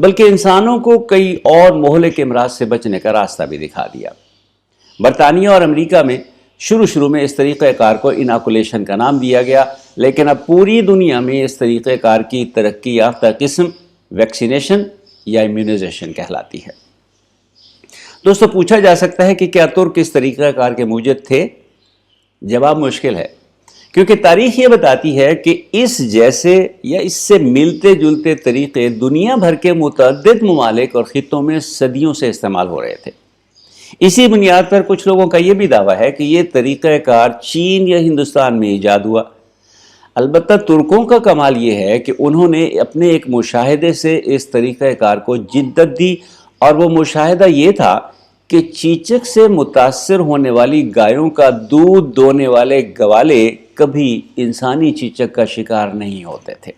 بلکہ انسانوں کو کئی اور مہلک امراض سے بچنے کا راستہ بھی دکھا دیا۔ برطانیہ اور امریکہ میں شروع میں اس طریقہ کار کو اناکولیشن کا نام دیا گیا، لیکن اب پوری دنیا میں اس طریقہ کار کی ترقی یافتہ قسم ویکسینیشن یا امیونائزیشن کہلاتی ہے۔ دوستو، پوچھا جا سکتا ہے کہ کیا ترک اس طریقہ کار کے موجد تھے؟ جواب مشکل ہے، کیونکہ تاریخ یہ بتاتی ہے کہ اس جیسے یا اس سے ملتے جلتے طریقے دنیا بھر کے متعدد ممالک اور خطوں میں صدیوں سے استعمال ہو رہے تھے۔ اسی بنیاد پر کچھ لوگوں کا یہ بھی دعویٰ ہے کہ یہ طریقہ کار چین یا ہندوستان میں ایجاد ہوا۔ البتہ ترکوں کا کمال یہ ہے کہ انہوں نے اپنے ایک مشاہدے سے اس طریقہ کار کو جدت دی، اور وہ مشاہدہ یہ تھا کہ چیچک سے متاثر ہونے والی گایوں کا دودھ دونے والے گوالے کبھی انسانی چیچک کا شکار نہیں ہوتے تھے۔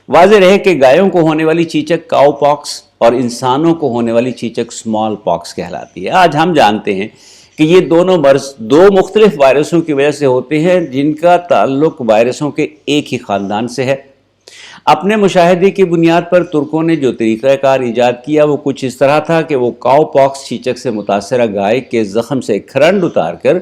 واضح رہے کہ گایوں کو ہونے والی چیچک کاؤ پاکس اور انسانوں کو ہونے والی چیچک سمال پاکس کہلاتی ہے۔ آج ہم جانتے ہیں کہ یہ دونوں مرض دو مختلف وائرسوں کی وجہ سے ہوتے ہیں، جن کا تعلق وائرسوں کے ایک ہی خاندان سے ہے۔ اپنے مشاہدے کی بنیاد پر ترکوں نے جو طریقہ کار ایجاد کیا وہ کچھ اس طرح تھا کہ وہ کاؤ پاکس چیچک سے متاثرہ گائے کے زخم سے کھرنڈ اتار کر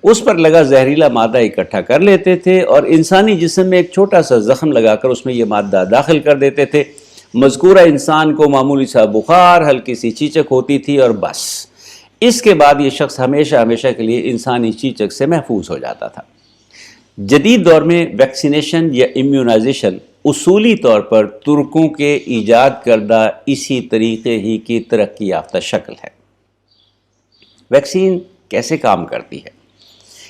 اس پر لگا زہریلا مادہ اکٹھا کر لیتے تھے اور انسانی جسم میں ایک چھوٹا سا زخم لگا کر اس میں یہ مادہ داخل کر دیتے تھے۔ مذکورہ انسان کو معمولی سا بخار، ہلکی سی چیچک ہوتی تھی اور بس، اس کے بعد یہ شخص ہمیشہ کے لیے انسانی چیچک سے محفوظ ہو جاتا تھا۔ جدید دور میں ویکسینیشن یا امیونائزیشن اصولی طور پر ترکوں کے ایجاد کردہ اسی طریقے ہی کی ترقی یافتہ شکل ہے۔ ویکسین کیسے کام کرتی ہے؟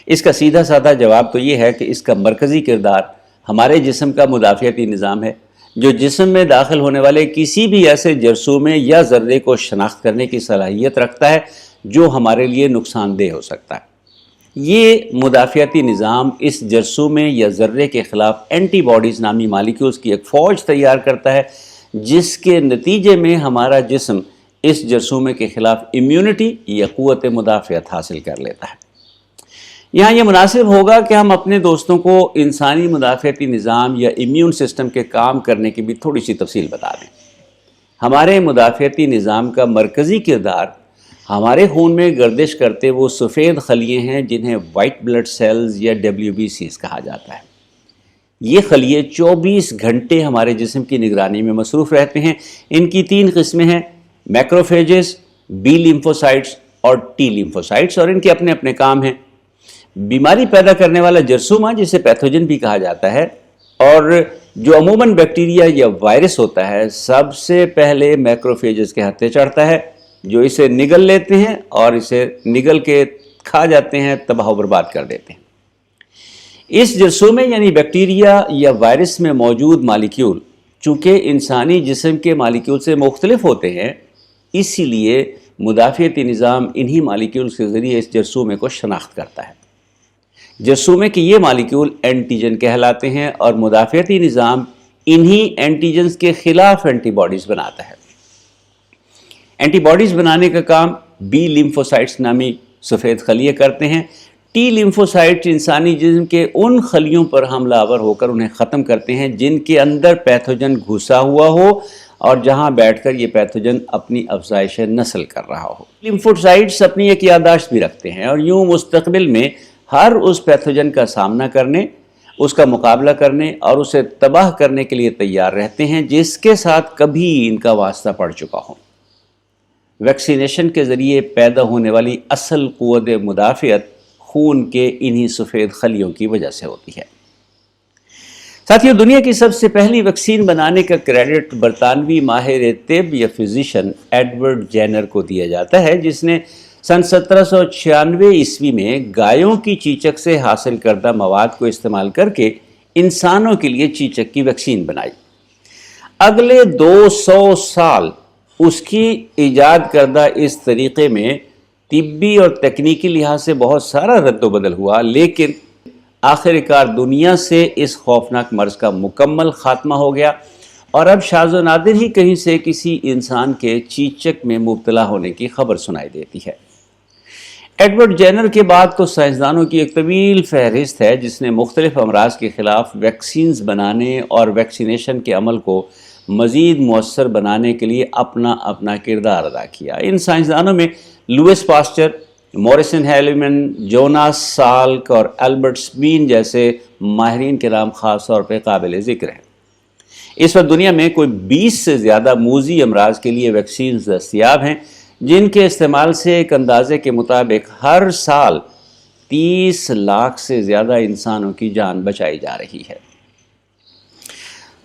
اس کا سیدھا سادہ جواب تو یہ ہے کہ اس کا مرکزی کردار ہمارے جسم کا مدافعتی نظام ہے، جو جسم میں داخل ہونے والے کسی بھی ایسے جرثومے یا ذرے کو شناخت کرنے کی صلاحیت رکھتا ہے جو ہمارے لیے نقصان دہ ہو سکتا ہے۔ یہ مدافعتی نظام اس جرثومے یا ذرے کے خلاف اینٹی باڈیز نامی مالیکیولز کی ایک فوج تیار کرتا ہے، جس کے نتیجے میں ہمارا جسم اس جرثومے کے خلاف امیونٹی یا قوت مدافعت حاصل کر لیتا ہے۔ یہاں یہ مناسب ہوگا کہ ہم اپنے دوستوں کو انسانی مدافعتی نظام یا امیون سسٹم کے کام کرنے کی بھی تھوڑی سی تفصیل بتا دیں۔ ہمارے مدافعتی نظام کا مرکزی کردار ہمارے خون میں گردش کرتے وہ سفید خلیے ہیں جنہیں وائٹ بلڈ سیلز یا WBCs کہا جاتا ہے۔ یہ خلیے 24 گھنٹے ہمارے جسم کی نگرانی میں مصروف رہتے ہیں۔ ان کی 3 قسمیں ہیں، میکروفیجز، بی لیمفوسائٹس اور ٹی لیمفوسائٹس، اور ان کے اپنے اپنے کام ہیں۔ بیماری پیدا کرنے والا جرثومہ جسے پیتھوجن بھی کہا جاتا ہے اور جو عموماً بیکٹیریا یا وائرس ہوتا ہے، سب سے پہلے میکروفیجز کے ہتھے چڑھتا ہے، جو اسے نگل لیتے ہیں اور اسے نگل کے کھا جاتے ہیں، تباہ و برباد کر دیتے ہیں۔ اس جرثومے یعنی بیکٹیریا یا وائرس میں موجود مالیکیول چونکہ انسانی جسم کے مالیکیول سے مختلف ہوتے ہیں، اسی لیے مدافعتی نظام انہی مالیکیولز کے ذریعے اس جرثومے کو شناخت کرتا ہے۔ جرثومے کے یہ مالیکیول اینٹیجن کہلاتے ہیں اور مدافعتی نظام انہی اینٹیجنز کے خلاف اینٹی باڈیز بناتا ہے۔ اینٹی باڈیز بنانے کا کام بی لیمفوسائٹس نامی سفید خلیے کرتے ہیں۔ ٹی لیمفوسائٹس انسانی جسم کے ان خلیوں پر حملہ آور ہو کر انہیں ختم کرتے ہیں جن کے اندر پیتھوجن گھسا ہوا ہو اور جہاں بیٹھ کر یہ پیتھوجن اپنی افزائش نسل کر رہا ہو۔ لیمفوسائٹس اپنی ایک یادداشت بھی رکھتے ہیں اور یوں مستقبل میں ہر اس پیتھوجن کا سامنا کرنے، اس کا مقابلہ کرنے اور اسے تباہ کرنے کے لیے تیار رہتے ہیں جس کے ساتھ کبھی ان کا واسطہ پڑ چکا ہو۔ ویکسینیشن کے ذریعے پیدا ہونے والی اصل قوت مدافعت خون کے انہی سفید خلیوں کی وجہ سے ہوتی ہے۔ ساتھیو، دنیا کی سب سے پہلی ویکسین بنانے کا کریڈٹ برطانوی ماہر طب یا فزیشین ایڈورڈ جینر کو دیا جاتا ہے، جس نے سن 1796 عیسوی میں گایوں کی چیچک سے حاصل کردہ مواد کو استعمال کر کے انسانوں کے لیے چیچک کی ویکسین بنائی۔ اگلے 200 سال اس کی ایجاد کردہ اس طریقے میں طبی اور تکنیکی لحاظ سے بہت سارا رد و بدل ہوا، لیکن آخر کار دنیا سے اس خوفناک مرض کا مکمل خاتمہ ہو گیا اور اب شاذ و نادر ہی کہیں سے کسی انسان کے چیچک میں مبتلا ہونے کی خبر سنائی دیتی ہے۔ ایڈورڈ جینر کے بعد تو سائنسدانوں کی ایک طویل فہرست ہے جس نے مختلف امراض کے خلاف ویکسینز بنانے اور ویکسینیشن کے عمل کو مزید مؤثر بنانے کے لیے اپنا اپنا کردار ادا کیا۔ ان سائنسدانوں میں لوئس پاسچر، موریسن ہیلیمن، جوناس سالک اور البرٹ سپین جیسے ماہرین کے نام خاص طور پہ قابل ذکر ہیں۔ اس وقت دنیا میں کوئی 20 سے زیادہ موذی امراض کے لیے ویکسینز دستیاب ہیں، جن کے استعمال سے ایک اندازے کے مطابق ہر سال 30 لاکھ سے زیادہ انسانوں کی جان بچائی جا رہی ہے۔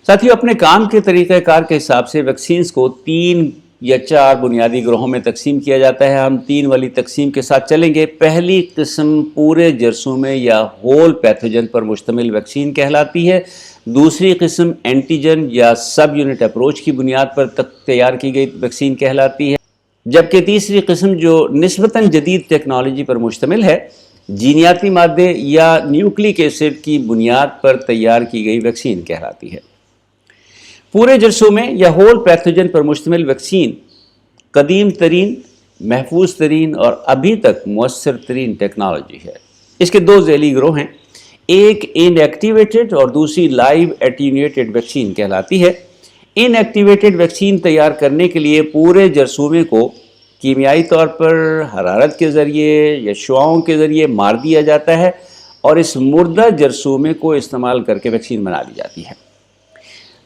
ساتھیوں، اپنے کام کے طریقہ کار کے حساب سے ویکسینز کو 3 یا 4 بنیادی گروہوں میں تقسیم کیا جاتا ہے۔ ہم 3 والی تقسیم کے ساتھ چلیں گے۔ پہلی قسم پورے جرثومے یا ہول پیتھوجن پر مشتمل ویکسین کہلاتی ہے۔ دوسری قسم اینٹیجن یا سب یونٹ اپروچ کی بنیاد پر تیار کی گئی ویکسین کہلاتی ہے، جبکہ تیسری قسم جو نسبتاً جدید ٹیکنالوجی پر مشتمل ہے، جینیاتی مادے یا نیوکلک ایسڈ کی بنیاد پر تیار کی گئی ویکسین کہلاتی ہے۔ پورے جرثومے یا ہول پیتھوجن پر مشتمل ویکسین قدیم ترین، محفوظ ترین اور ابھی تک مؤثر ترین ٹیکنالوجی ہے۔ اس کے 2 ذیلی گروہ ہیں، ایک ان ایکٹیویٹڈ اور دوسری لائیو ایٹینیویٹڈ ویکسین کہلاتی ہے۔ ان ایکٹیویٹڈ ویکسین تیار کرنے کے لیے پورے جرثومے کو کیمیائی طور پر حرارت کے ذریعے یا شعاعوں کے ذریعے مار دیا جاتا ہے اور اس مردہ جرثومے کو استعمال کر کے ویکسین بنا لی جاتی ہے۔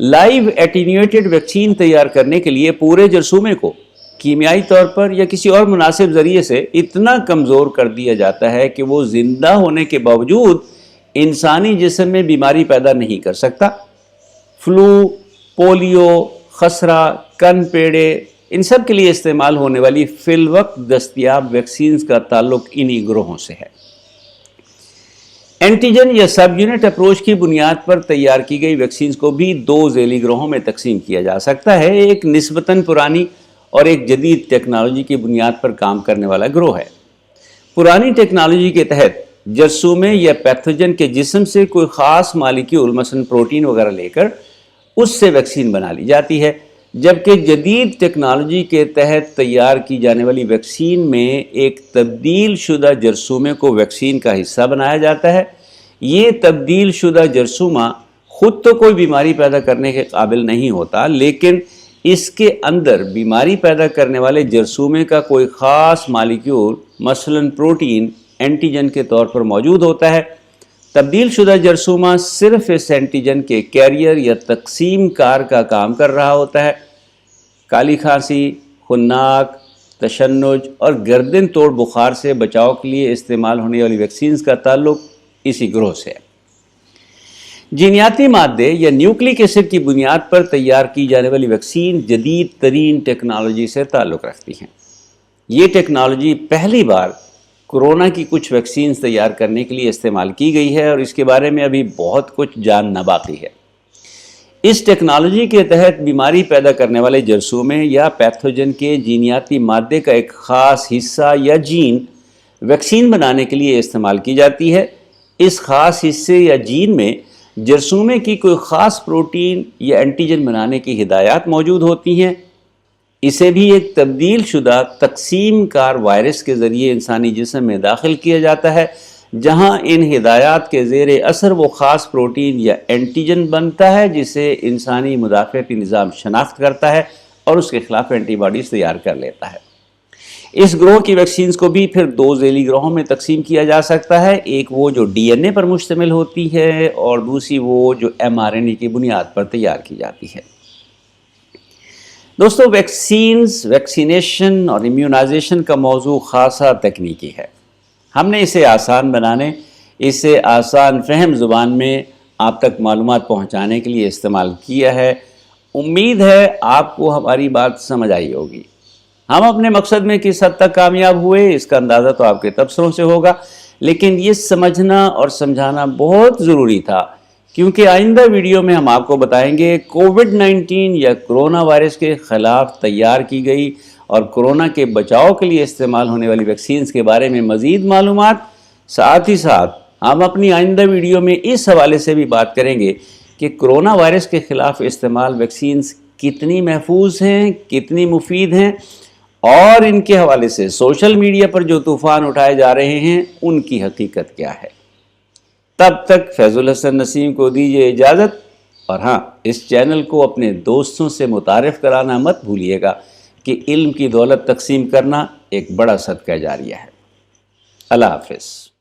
لائیو ایٹینیویٹڈ ویکسین تیار کرنے کے لیے پورے جرثومے کو کیمیائی طور پر یا کسی اور مناسب ذریعے سے اتنا کمزور کر دیا جاتا ہے کہ وہ زندہ ہونے کے باوجود انسانی جسم میں بیماری پیدا نہیں کر سکتا۔ فلو، پولیو، خسرہ، کن پیڑے، ان سب کے لیے استعمال ہونے والی فی الوقت دستیاب ویکسینز کا تعلق انہی گروہوں سے ہے۔ اینٹیجن یا سب یونٹ اپروچ کی بنیاد پر تیار کی گئی ویکسینز کو بھی 2 ذیلی گروہوں میں تقسیم کیا جا سکتا ہے، ایک نسبتاً پرانی اور ایک جدید ٹیکنالوجی کی بنیاد پر کام کرنے والا گروہ ہے۔ پرانی ٹیکنالوجی کے تحت جرثومے یا پیتھوجن کے جسم سے کوئی خاص مالیکیول مثلاً پروٹین وغیرہ لے کر اس سے ویکسین بنا لی جاتی ہے، جبکہ جدید ٹیکنالوجی کے تحت تیار کی جانے والی ویکسین میں ایک تبدیل شدہ جرثومے کو ویکسین کا حصہ بنایا جاتا ہے۔ یہ تبدیل شدہ جرثومہ خود تو کوئی بیماری پیدا کرنے کے قابل نہیں ہوتا، لیکن اس کے اندر بیماری پیدا کرنے والے جرثومے کا کوئی خاص مالیکیول مثلاً پروٹین اینٹیجن کے طور پر موجود ہوتا ہے۔ تبدیل شدہ جرثومہ صرف اس اینٹیجن کے کیریئر یا تقسیم کار کا کام کر رہا ہوتا ہے۔ کالی کھانسی، خناق، تشنج اور گردن توڑ بخار سے بچاؤ کے لیے استعمال ہونے والی ویکسینز کا تعلق اسی گروہ سے ہے۔ جینیاتی مادے یا نیوکلک ایسڈ کی بنیاد پر تیار کی جانے والی ویکسین جدید ترین ٹیکنالوجی سے تعلق رکھتی ہیں۔ یہ ٹیکنالوجی پہلی بار کورونا کی کچھ ویکسینز تیار کرنے کے لیے استعمال کی گئی ہے اور اس کے بارے میں ابھی بہت کچھ جاننا باقی ہے۔ اس ٹیکنالوجی کے تحت بیماری پیدا کرنے والے جرثومے یا پیتھوجن کے جینیاتی مادے کا ایک خاص حصہ یا جین ویکسین بنانے کے لیے استعمال کی جاتی ہے۔ اس خاص حصے یا جین میں جرثومے کی کوئی خاص پروٹین یا اینٹیجن بنانے کی ہدایات موجود ہوتی ہیں۔ اسے بھی ایک تبدیل شدہ تقسیم کار وائرس کے ذریعے انسانی جسم میں داخل کیا جاتا ہے، جہاں ان ہدایات کے زیر اثر وہ خاص پروٹین یا اینٹیجن بنتا ہے جسے انسانی مدافعتی نظام شناخت کرتا ہے اور اس کے خلاف اینٹی باڈیز تیار کر لیتا ہے۔ اس گروہ کی ویکسینز کو بھی پھر 2 ذیلی گروہوں میں تقسیم کیا جا سکتا ہے، ایک وہ جو ڈی این اے پر مشتمل ہوتی ہے اور دوسری وہ جو ایم آر این اے کی بنیاد پر تیار کی جاتی ہے۔ دوستو، ویکسینز، ویکسینیشن اور امیونائزیشن کا موضوع خاصا تکنیکی ہے۔ ہم نے اسے آسان بنانے، اسے آسان فہم زبان میں آپ تک معلومات پہنچانے کے لیے استعمال کیا ہے۔ امید ہے آپ کو ہماری بات سمجھ آئی ہوگی۔ ہم اپنے مقصد میں کس حد تک کامیاب ہوئے اس کا اندازہ تو آپ کے تبصروں سے ہوگا، لیکن یہ سمجھنا اور سمجھانا بہت ضروری تھا، کیونکہ آئندہ ویڈیو میں ہم آپ کو بتائیں گے کووڈ-19 یا کرونا وائرس کے خلاف تیار کی گئی اور کرونا کے بچاؤ کے لیے استعمال ہونے والی ویکسینز کے بارے میں مزید معلومات۔ ساتھ ہی ساتھ ہم اپنی آئندہ ویڈیو میں اس حوالے سے بھی بات کریں گے کہ کرونا وائرس کے خلاف استعمال ویکسینز کتنی محفوظ ہیں، کتنی مفید ہیں، اور ان کے حوالے سے سوشل میڈیا پر جو طوفان اٹھائے جا رہے ہیں ان کی حقیقت کیا ہے۔ تب تک فیض الحسن نسیم کو دیجیے اجازت۔ اور ہاں، اس چینل کو اپنے دوستوں سے متعارف کرانا مت بھولیے گا کہ علم کی دولت تقسیم کرنا ایک بڑا صدقہ جاریہ ہے۔ اللہ حافظ۔